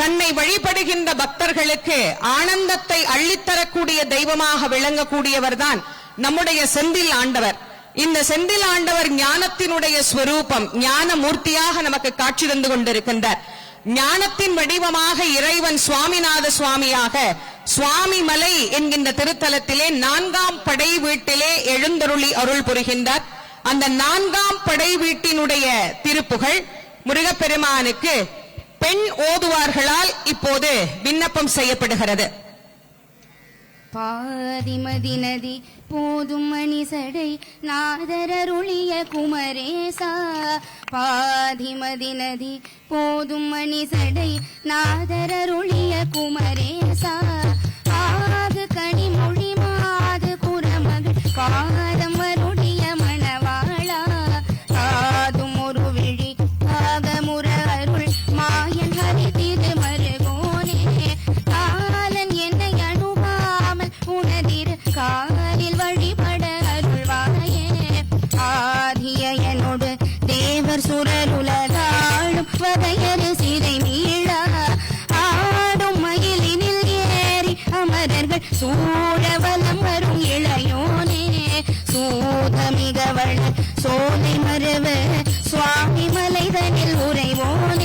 தன்னை வழிபடுகின்ற பக்தர்களுக்கு ஆனந்தத்தை அள்ளித்தரக்கூடிய தெய்வமாக விளங்கக்கூடியவர்தான் நம்முடைய செந்தில் ஆண்டவர். இந்த செந்தில் ஆண்டவர் ஞானத்தினுடைய ஸ்வரூபம், ஞான மூர்த்தியாக நமக்கு காட்சி தந்து கொண்டிருக்கின்றார். ஞானத்தின் வடிவமாக இறைவன் சுவாமிநாத சுவாமியாக சுவாமி மலை என்கின்ற திருத்தலத்திலே 4ஆம் படை வீட்டிலே எழுந்தருளி அருள் புரிகின்றார். அந்த 4ஆம் படை வீட்டினுடைய திருப்புகழ் முருகப்பெருமானுக்கு பெண் ஓதுவார்களால் இப்போது விண்ணப்பம் செய்யப்படுகிறது. பாதிமதி நதி போதும் மணிசடை நாதரருளிய குமரேசா. பாதிமதி நதி போதும் மணிசடை நாதரருளிய குமரேசா. ஆது கனிமொழி மாது குரமகள் பாதம் வருடைய மணவாளா. காதும் ஒரு விழி காகமுற அருள் மாயன் ஹரி திரு மருகோனே. காலன் என்னை அணுகாமல் உனதிரு காலில் வழிபட அருள்வாயே. ஆதியனோடு தேவர் சுரருலகாளும் வகையறு சிறை மீள. ஆடும் மயிலினில் ஏறி அமரர்கள் சூழவலம் வரும் இளையோனே. சூதமிக வள சோலை மருவ சுவாமி மலைதனில் உறைவோனே.